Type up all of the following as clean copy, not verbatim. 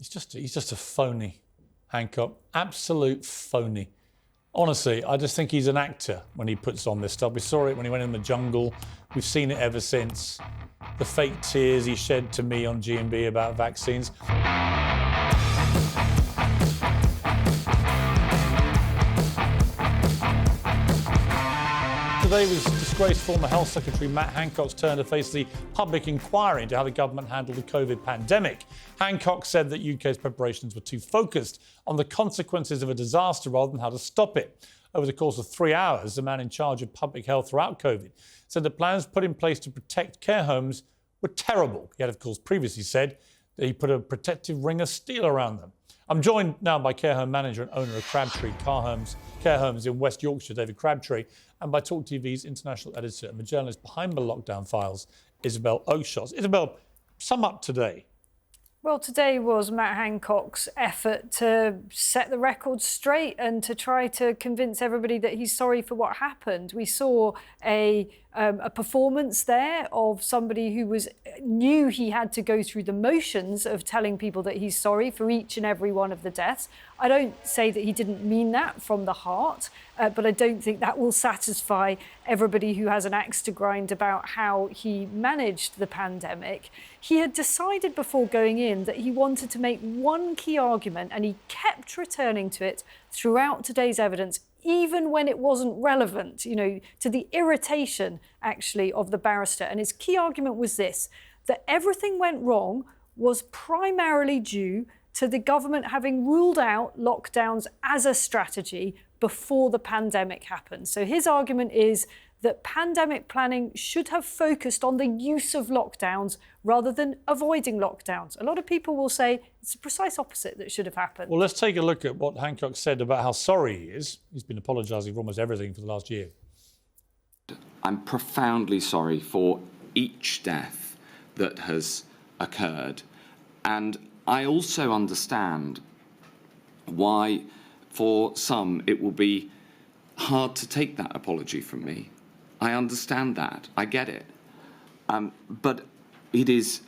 He's just a phony, Hancock. Absolute phony. Honestly, I just think he's an actor when he puts on this stuff. We saw it when he went in the jungle. We've seen it ever since. The fake tears he shed to me on G&B about vaccines. Today was disgraced former Health Secretary Matt Hancock's turn to face the public inquiry into how the government handled the COVID pandemic. Hancock said that UK's preparations were too focused on the consequences of a disaster rather than how to stop it. Over the course of 3 hours, the man in charge of public health throughout COVID said the plans put in place to protect care homes were terrible. He had, of course, previously said that he put a protective ring of steel around them. I'm joined now by care home manager and owner of Crabtree Care Homes in West Yorkshire, David Crabtree, and by TalkTV's international editor and the journalist behind the lockdown files, Isabel Oakeshott. Isabel, sum up today. Well, today was Matt Hancock's effort to set the record straight and to try to convince everybody that he's sorry for what happened. We saw a performance there of somebody who knew he had to go through the motions of telling people that he's sorry for each and every one of the deaths. I don't say that he didn't mean that from the heart, but I don't think that will satisfy everybody who has an axe to grind about how he managed the pandemic. He had decided before going in that he wanted to make one key argument, and he kept returning to it throughout today's evidence, even when it wasn't relevant, to the irritation, actually, of the barrister. And his key argument was this, that everything went wrong was primarily due to the government having ruled out lockdowns as a strategy before the pandemic happened. So his argument is that pandemic planning should have focused on the use of lockdowns rather than avoiding lockdowns. A lot of people will say it's the precise opposite that should have happened. Well, let's take a look at what Hancock said about how sorry he is. He's been apologising for almost everything for the last year. I'm profoundly sorry for each death that has occurred. And I also understand why, for some, it will be hard to take that apology from me. I understand that. I get it. But it is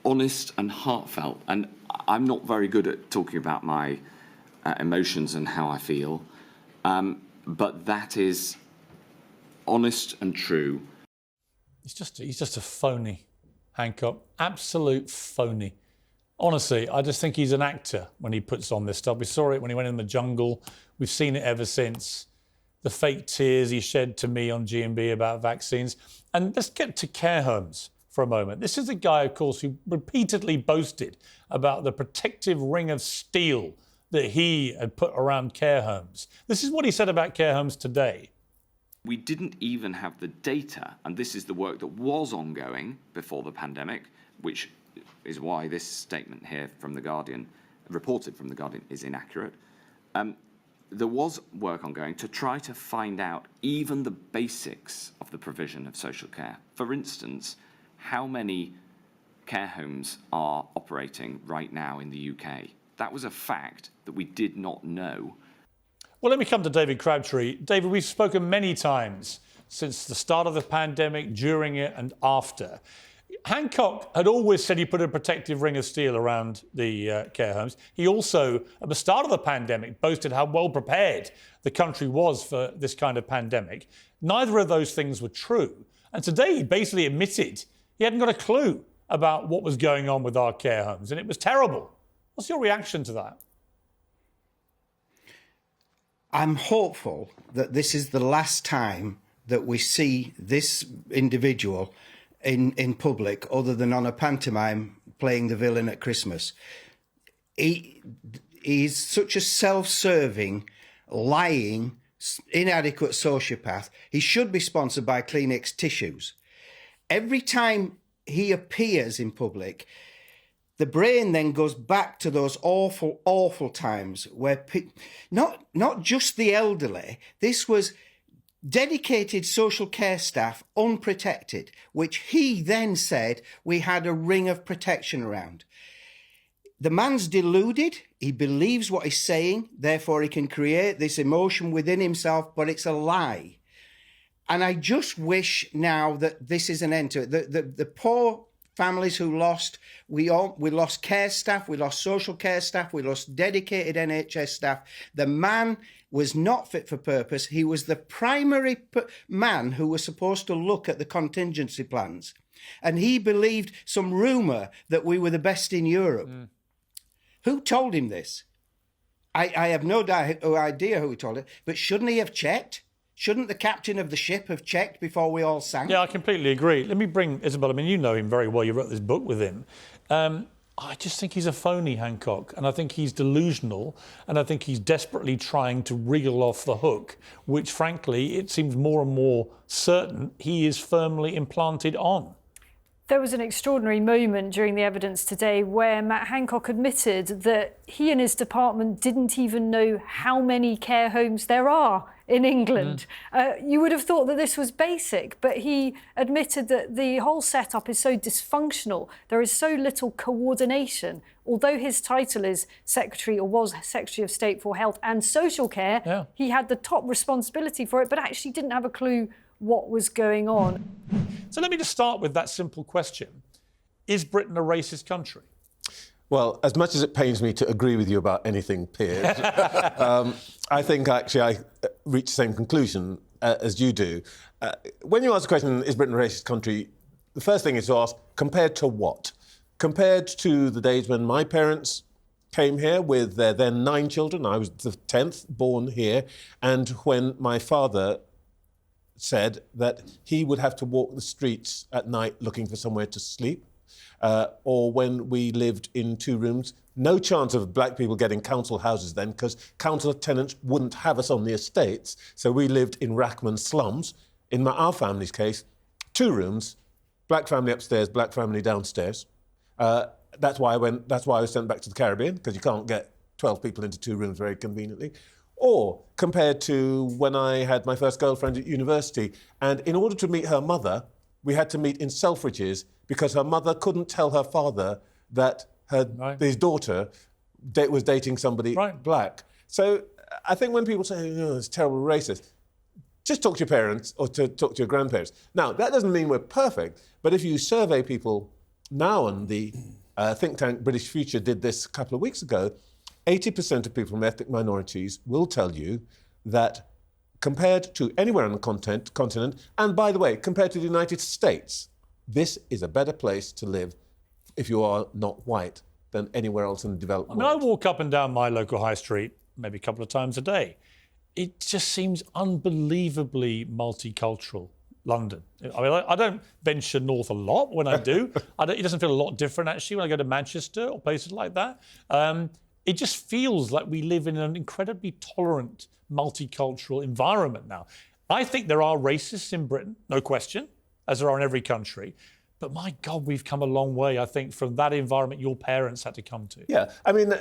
honest and heartfelt. And I'm not very good at talking about my emotions and how I feel. But that is honest and true. He's just a phony, Hancock. Absolute phony. Honestly, I just think he's an actor when he puts on this stuff. We saw it when he went in the jungle. We've seen it ever since. The fake tears he shed to me on G&B about vaccines. And let's get to care homes for a moment. This is a guy, of course, who repeatedly boasted about the protective ring of steel that he had put around care homes. This is what he said about care homes today. We didn't even have the data, and this is the work that was ongoing before the pandemic, which is why this statement here from The Guardian, reported from The Guardian, is inaccurate. There was work ongoing to try to find out even the basics of the provision of social care. For instance, how many care homes are operating right now in the UK? That was a fact that we did not know. Well, let me come to David Crabtree. David, we've spoken many times since the start of the pandemic, during it and after. Hancock had always said he put a protective ring of steel around the care homes. He also, at the start of the pandemic, boasted how well prepared the country was for this kind of pandemic. Neither of those things were true. And today he basically admitted he hadn't got a clue about what was going on with our care homes, and it was terrible. What's your reaction to that? I'm hopeful that this is the last time that we see this individual in public, other than on a pantomime playing the villain at Christmas. He's such a self-serving, lying, inadequate sociopath. He should be sponsored by Kleenex tissues. Every time he appears in public, the brain then goes back to those awful, awful times where not just the elderly, this was dedicated social care staff, unprotected, which he then said we had a ring of protection around. The man's deluded. He believes what he's saying. Therefore, he can create this emotion within himself, but it's a lie. And I just wish now that this is an end to it. The poor families who lost. We lost care staff, we lost social care staff, we lost dedicated NHS staff. The man was not fit for purpose. He was the primary man who was supposed to look at the contingency plans. And he believed some rumour that we were the best in Europe. Who told him this? I have no idea who he told it, but shouldn't he have checked? Shouldn't the captain of the ship have checked before we all sank? Yeah, I completely agree. Let me bring Isabel. I mean, you know him very well. You wrote this book with him. I just think he's a phony, Hancock, and I think he's delusional, and I think he's desperately trying to wriggle off the hook, which, frankly, it seems more and more certain he is firmly implanted on. There was an extraordinary moment during the evidence today where Matt Hancock admitted that he and his department didn't even know how many care homes there are in England. You would have thought that this was basic, but he admitted that the whole setup is so dysfunctional. There is so little coordination. Although his title is Secretary, or was Secretary of State for Health and Social Care, he had the top responsibility for it, but actually didn't have a clue what was going on. So let me just start with that simple question. Is Britain a racist country? Well, as much as it pains me to agree with you about anything, Piers, I think actually I reach the same conclusion as you do. When you ask the question, is Britain a racist country, the first thing is to ask, compared to what? Compared to the days when my parents came here with their then 9 children, I was the 10th born here, and when my father said that he would have to walk the streets at night looking for somewhere to sleep, or when we lived in 2 rooms. No chance of black people getting council houses then, because council tenants wouldn't have us on the estates, so we lived in Rackman slums. In our family's case, 2 rooms, black family upstairs, black family downstairs. That's why I was sent back to the Caribbean, because you can't get 12 people into 2 rooms very conveniently. Or compared to when I had my first girlfriend at university, and in order to meet her mother, we had to meet in Selfridges because her mother couldn't tell her father that his daughter was dating somebody black. So I think when people say, it's terrible racist, just talk to your parents or to talk to your grandparents. Now, that doesn't mean we're perfect, but if you survey people now, and the think tank British Future did this a couple of weeks ago, 80% of people from ethnic minorities will tell you that compared to anywhere on the continent, and by the way, compared to the United States, this is a better place to live if you are not white than anywhere else in the developed world. I walk up and down my local high street maybe a couple of times a day. It just seems unbelievably multicultural, London. I mean, I don't venture north a lot. When I do, it doesn't feel a lot different, actually, when I go to Manchester or places like that. It just feels like we live in an incredibly tolerant, multicultural environment now. I think there are racists in Britain, no question, as there are in every country. But my God, we've come a long way, I think, from that environment your parents had to come to. Yeah, I mean,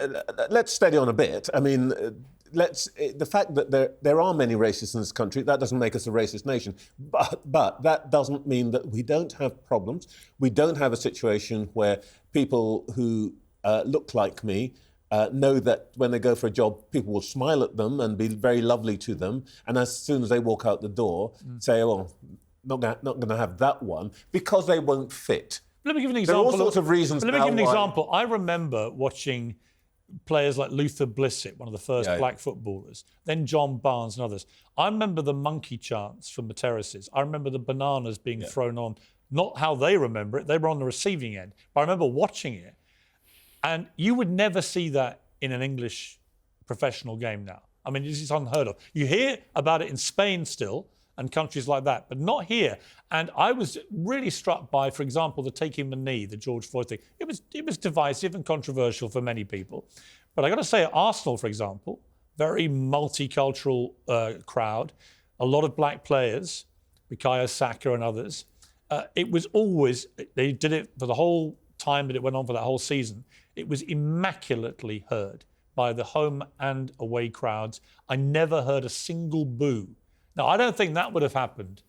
let's steady on a bit. I mean, the fact that there are many racists in this country, that doesn't make us a racist nation. But that doesn't mean that we don't have problems. We don't have a situation where people who look like me know that when they go for a job, people will smile at them and be very lovely to them. And as soon as they walk out the door, say, oh, not going to have that one, because they won't fit. Let me give you an example. There are all sorts of reasons. Let me give you an example. I remember watching players like Luther Blissett, one of the first black footballers, then John Barnes and others. I remember the monkey chants from the terraces. I remember the bananas being thrown on, not how they remember it, they were on the receiving end. But I remember watching it. And you would never see that in an English professional game now. I mean, this is unheard of. You hear about it in Spain still and countries like that, but not here. And I was really struck by, for example, the taking the knee, the George Floyd thing. It was divisive and controversial for many people. But I got to say, at Arsenal, for example, very multicultural crowd, a lot of black players, Bukayo Saka and others. It was always, they did it for the whole time that it went on for that whole season. It was immaculately heard by the home and away crowds. I never heard a single boo. Now, I don't think that would have happened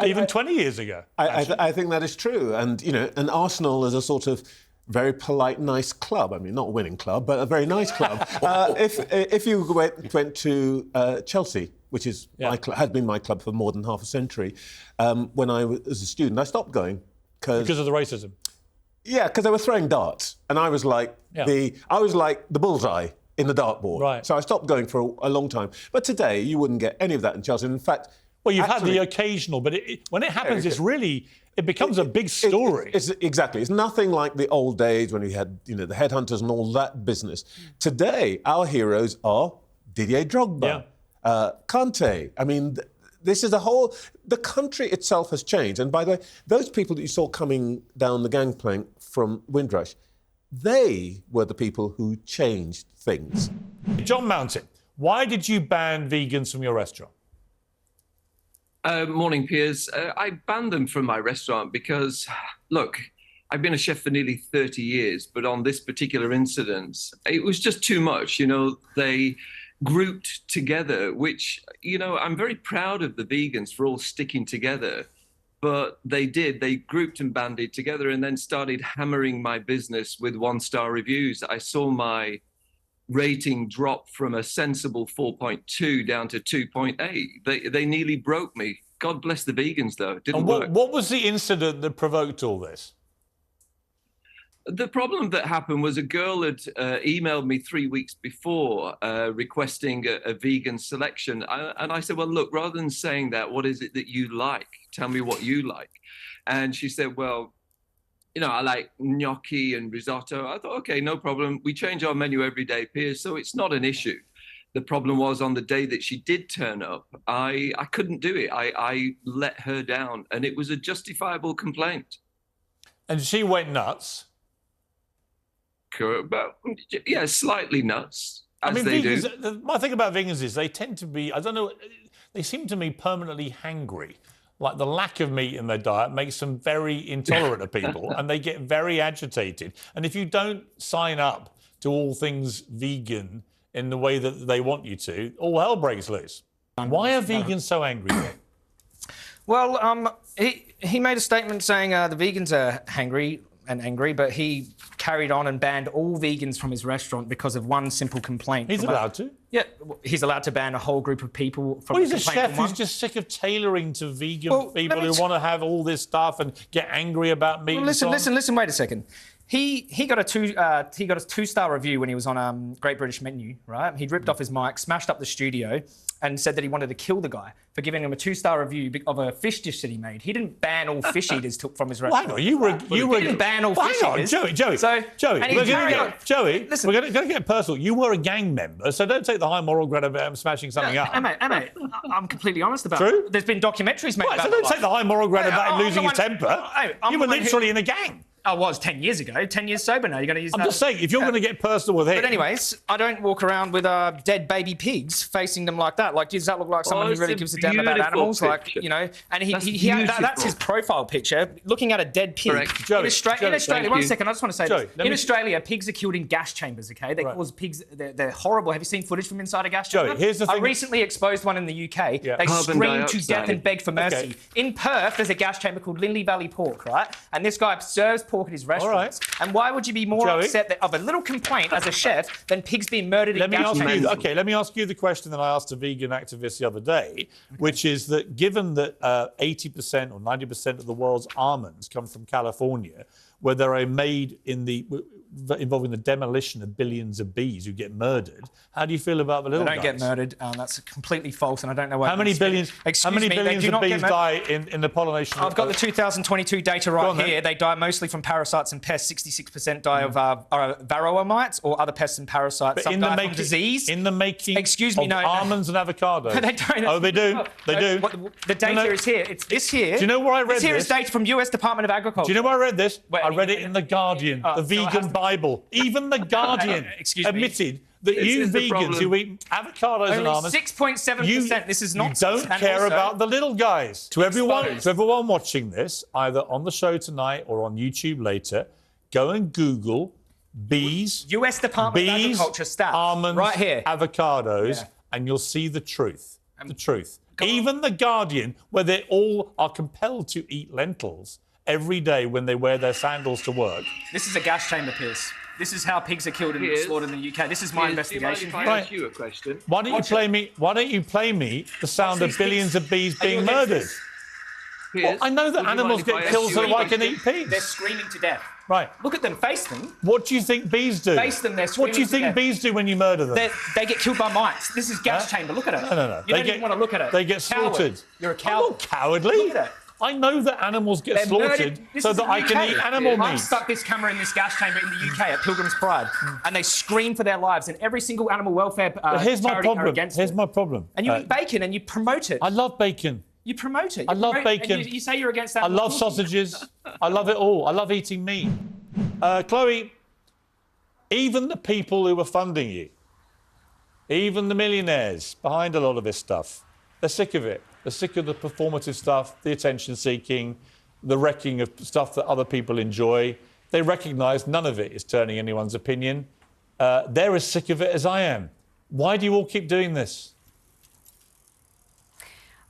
even 20 years ago. I think that is true. And, and Arsenal is a sort of very polite, nice club. I mean, not a winning club, but a very nice club. If you went to Chelsea, which is has been my club for more than half a century, when I was a student, I stopped going. Because of the racism? Yeah, because they were throwing darts, and I was like the bullseye in the dartboard. Right. So I stopped going for a long time. But today, you wouldn't get any of that in Chelsea. In fact, well, you've had the occasional, but when it happens, it becomes a big story. Exactly. It's nothing like the old days when we had, the headhunters and all that business. Today, our heroes are Didier Drogba, Kante. I mean, this is the country itself has changed. And by the way, those people that you saw coming down the gangplank from Windrush, they were the people who changed things. John Mountain, why did you ban vegans from your restaurant? Morning, Piers. I banned them from my restaurant because, look, I've been a chef for nearly 30 years, but on this particular incident, it was just too much. They grouped together, which, I'm very proud of the vegans for all sticking together, but they did. They grouped and banded together and then started hammering my business with 1-star reviews. I saw my rating drop from a sensible 4.2 down to 2.8. They nearly broke me. God bless the vegans, though. It didn't work. What was the incident that provoked all this? The problem that happened was a girl had emailed me 3 weeks before requesting a vegan selection. And I said, well, look, rather than saying that, what is it that you like? Tell me what you like. And she said, well, I like gnocchi and risotto. I thought, okay, no problem. We change our menu every day, Piers, so it's not an issue. The problem was on the day that she did turn up, I couldn't do it. I let her down, and it was a justifiable complaint. And she went nuts? But, yeah, slightly nuts, as vegans, they do. My thing about vegans is they tend to be, I don't know, they seem to me permanently hangry. Like the lack of meat in their diet makes them very intolerant of people and they get very agitated. And if you don't sign up to all things vegan in the way that they want you to, all hell breaks loose. Why are vegans so angry? Well, he made a statement saying the vegans are hangry and angry, but he carried on and banned all vegans from his restaurant because of one simple complaint. He's allowed to? Yeah, he's allowed to ban a whole group of people from Well, he's a chef who's just sick of tailoring to vegan people who want to have all this stuff and get angry about meat. Well, listen, wait a second. He got a 2-star review when he was on Great British Menu, right? He'd ripped off his mic, smashed up the studio, and said that he wanted to kill the guy for giving him a 2-star review of a fish dish that he made. He didn't ban all fish eaters from his restaurant. Well, hang on, he didn't ban all fish eaters. Joey, we're going to get personal. You were a gang member, so don't take the high moral ground about smashing something up. Mate, I'm completely honest about True? it. There's been documentaries made about it. So don't take the high moral ground about him losing his temper. You were literally in a gang. I was 10 years ago. 10 years sober now. You're going to use that. I'm just saying, if you're going to get personal with him. But anyways, I don't walk around with dead baby pigs facing them like that. Like, does that look like someone who really gives a damn about animals? Picture. Like, and that's his profile picture. Looking at a dead pig. Joey, in Australia, one second, I just want to say this. In Australia, pigs are killed in gas chambers, okay? They cause pigs, they're horrible. Have you seen footage from inside a gas chamber? Joey, here's the thing. I recently exposed one in the UK. Yeah. They scream to death and beg for mercy. Okay. In Perth, there's a gas chamber called Lindley Valley Pork, right? And this guy serves pork at his restaurant. All right. And why would you be more upset of a little complaint as a chef than pigs being murdered in gas chambers? Let me ask you the question that I asked a vegan activist the other day, which is that given that 80% or 90% of the world's almonds come from California, where they are made involving the demolition of billions of bees who get murdered, how do you feel about the little guys? They don't get murdered. That's completely false, and I don't know why. How many billions of bees die in the pollination? I've got the 2022 data here. They die mostly from parasites and pests. 66% die of varroa mites or other pests and parasites. Some die from disease. In the making of almonds and avocados. They don't. Oh, they do. They do. The data is here. It's this here. Do you know where I read this? This here is data from US Department of Agriculture. Do you know where I read this? I read it in The Guardian, the vegan Bible. Even The Guardian admitted that you vegans who eat avocados and almonds, 6.7%. This is not. You don't care about the little guys. To everyone watching this, either on the show tonight or on YouTube later, go and Google bees, US Department of Agriculture stats, almonds, right here, avocados, and you'll see the truth. The truth. Even The Guardian, where they all are compelled to eat lentils every day when they wear their sandals to work. This is a gas chamber, Piers. This is how pigs are killed and slaughtered in the UK. This is my investigation. If I ask you a question? Why don't you play me the sound of billions of bees being murdered? Well, I know that animals get killed so I can eat pigs. They're screaming to death. Right. Look at them, face them. What do you think bees do? Face them, they're What do you screaming think to bees do when you murder them? They get killed by mites. This is gas chamber. Look at it. No. You don't even want to look at it. They get slaughtered. Coward. You're a I'm coward. not cowardly. Look at it. I know that animals get They're slaughtered murdered. This so is that the I can UK. eat animal meat. I've stuck this camera in this gas chamber in the UK at Pilgrim's Pride, and they scream for their lives, and every single animal welfare Here's my charity are problem. against Here's it. my problem. And you eat bacon and you promote it. I love bacon. You promote it. I love bacon. And you say you're against I animal love cruelty. sausages. I love it all. I love eating meat. Chloe, even the people who are funding you, even the millionaires behind a lot of this stuff, they're sick of it. They're sick of the performative stuff, the attention-seeking, the wrecking of stuff that other people enjoy. They recognise none of it is turning anyone's opinion. They're as sick of it as I am. Why do you all keep doing this?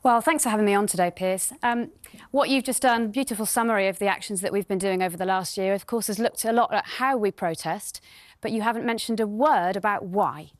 Well, thanks for having me on today, Piers. What you've just done, beautiful summary of the actions that we've been doing over the last year, of course, has looked a lot at how we protest, but you haven't mentioned a word about why.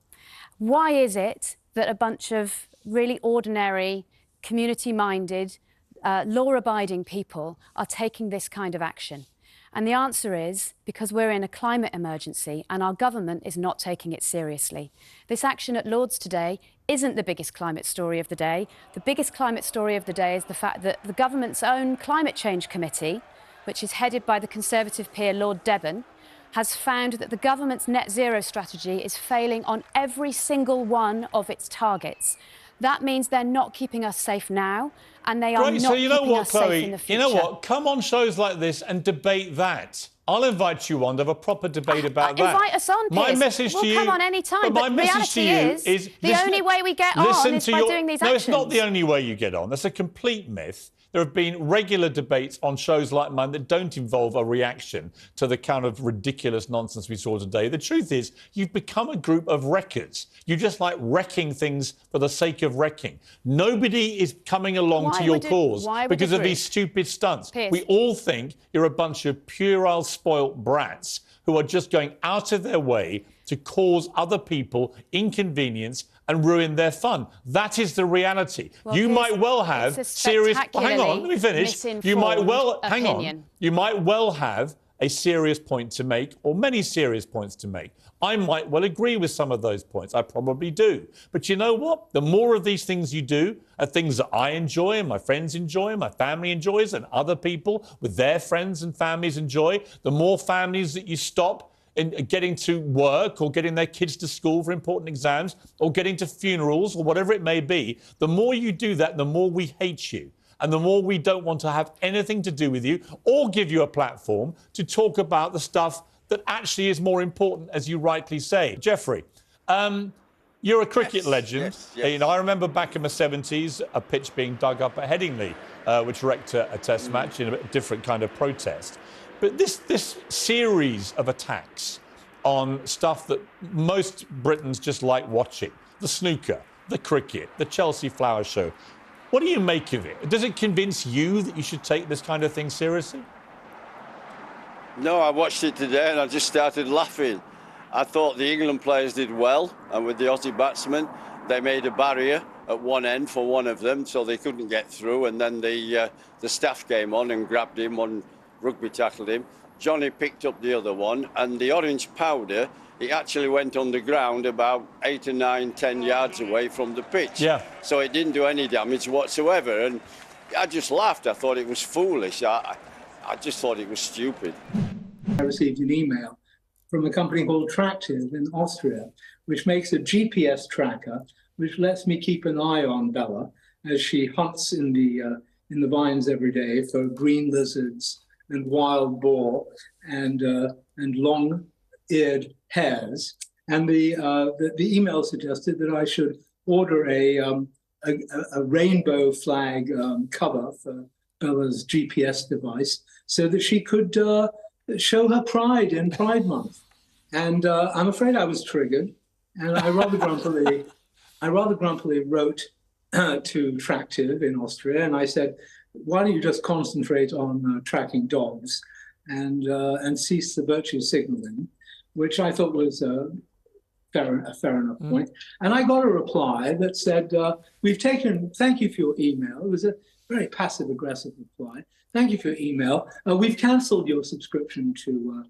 Why is it that a bunch of really ordinary, community-minded, law-abiding people are taking this kind of action? And the answer is because we're in a climate emergency and our government is not taking it seriously. This action at Lord's today isn't the biggest climate story of the day. The biggest climate story of the day is the fact that the government's own climate change committee, which is headed by the Conservative peer Lord Debon, has found that the government's net zero strategy is failing on every single one of its targets. That means they're not keeping us safe now, and they are Great. not So you know keeping what, us safe Chloe? in the future. You know what? Come on shows like this and debate that. I'll invite you on to have a proper debate about that. Invite us on, My Piers. message We'll to you. come on any time, But my but message to reality you is the listen- only way we get on listen is to by your- doing these No, actions. it's not the only way you get on. That's a complete myth. There have been regular debates on shows like mine that don't involve a reaction to the kind of ridiculous nonsense we saw today. The truth is, you've become a group of wreckers. You just like wrecking things for the sake of wrecking. Nobody is coming along to your cause because of these stupid stunts. Piers. We all think you're a bunch of puerile, spoilt brats who are just going out of their way to cause other people inconvenience and ruin their fun. That is the reality. Well, you Piers, might well have it's a serious... Hang on, let me finish. You might well... misinformed Hang on. opinion. You might well have a serious point to make, or many serious points to make. I might well agree with some of those points. I probably do. But you know what? The more of these things you do are things that I enjoy and my friends enjoy and my family enjoys and other people with their friends and families enjoy, the more families that you stop in getting to work or getting their kids to school for important exams or getting to funerals or whatever it may be, the more you do that, the more we hate you. And the more we don't want to have anything to do with you or give you a platform to talk about the stuff that actually is more important, as you rightly say. Jeffrey, you're a cricket legend. Yes. You know, I remember back in the 70s, a pitch being dug up at Headingley, which wrecked a test match in a different kind of protest. But this series of attacks on stuff that most Britons just like watching, the snooker, the cricket, the Chelsea Flower Show, what do you make of it? Does it convince you that you should take this kind of thing seriously? No, I watched it today and I just started laughing. I thought the England players did well, and with the Aussie batsmen, they made a barrier at one end for one of them, so they couldn't get through. And then the staff came on and grabbed him, one rugby tackled him. Johnny picked up the other one, and the orange powder, it actually went underground about 8 or 9, 10 yards away from the pitch. Yeah. So it didn't do any damage whatsoever. And I just laughed. I thought it was foolish. I just thought it was stupid. I received an email from a company called Tractive in Austria, which makes a GPS tracker, which lets me keep an eye on Bella as she hunts in the vines every day for green lizards and wild boar and long-eared hares. And the email suggested that I should order a rainbow flag cover for Bella's GPS device so that she could show her pride in Pride Month. And I'm afraid I was triggered, and I rather grumpily wrote to Tractive in Austria, and I said, why don't you just concentrate on tracking dogs and cease the virtue signaling, which I thought was a fair enough point. And I got a reply that said, thank you for your email. It was a very passive-aggressive reply. Thank you for your email. We've cancelled your subscription to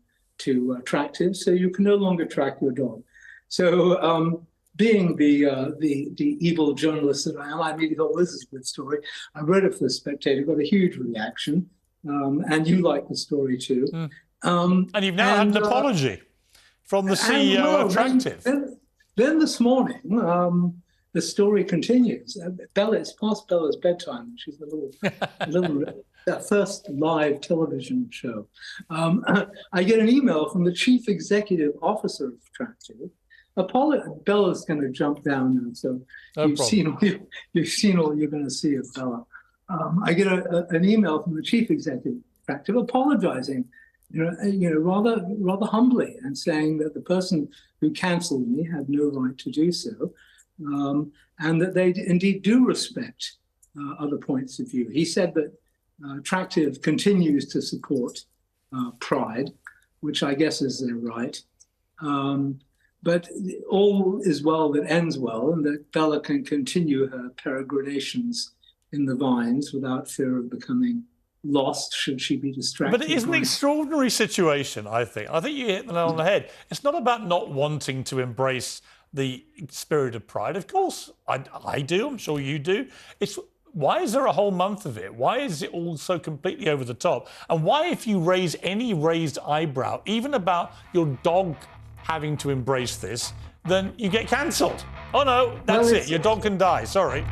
Tractive, so you can no longer track your dog. So being the evil journalist that I am, I immediately thought, well, this is a good story. I wrote it for The Spectator, got a huge reaction, and you like the story too. And you've now had an apology from the CEO of Tractive. Then this morning, the story continues. Bella, it's past Bella's bedtime. She's a little first live television show. I get an email from the chief executive officer of Tractive. Bella's going to jump down now, so you've seen all you're going to see of Bella. I get an email from the chief executive of Tractive apologizing, rather humbly, and saying that the person who cancelled me had no right to do so, and that they indeed do respect other points of view. He said that Tractive continues to support Pride, which I guess is their right. But all is well that ends well, and that Bella can continue her peregrinations in the vines without fear of becoming lost should she be distracted. But it is an extraordinary situation, I think. I think you hit the nail on the head. It's not about not wanting to embrace the spirit of Pride. Of course, I do. I'm sure you do. Why is there a whole month of it? Why is it all so completely over the top? And why, if you raise any raised eyebrow, even about your dog having to embrace this, then you get cancelled? Oh no, that's it. Your dog can die. Sorry.